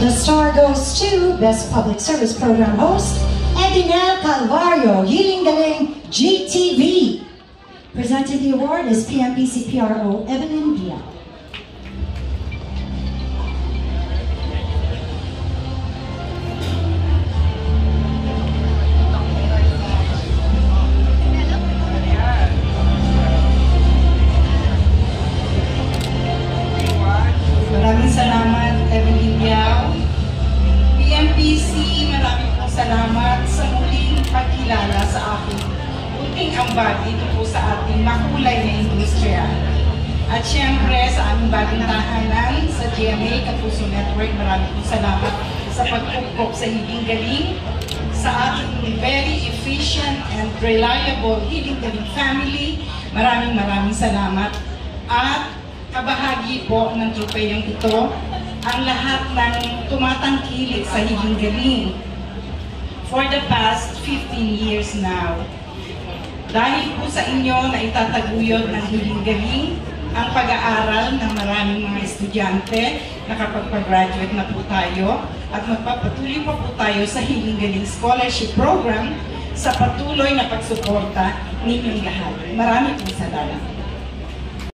The star goes to Best Public Service Program Host, Edinel Calvario, Hiling Galing GTV. Presenting the award is PMPC PRO Evelyn Diaz. Maraming salamat, Evelyn Diaz. PMPC, maraming pong salamat sa muling pagkilala sa aking kunting ambag dito po sa ating makulay na industriya. At syempre sa aming bagong tahanan sa GMA Kapuso Network, maraming pong salamat sa pagpupok sa Hiling Galing, sa ating very efficient and reliable Hiling Galing family. Maraming salamat. At kabahagi po ng tropeyong ito ang lahat ng tumatangkilik sa Hiling Galing for the past 15 years now. Dahil po sa inyo na itataguyod ng Hiling Galing ang pag-aaral ng maraming mga estudyante, nakapagpag-graduate na po tayo at magpapatuloy pa po tayo sa Hiling Galing Scholarship Program sa patuloy na pagsuporta ninyong lahat. Maraming salamat.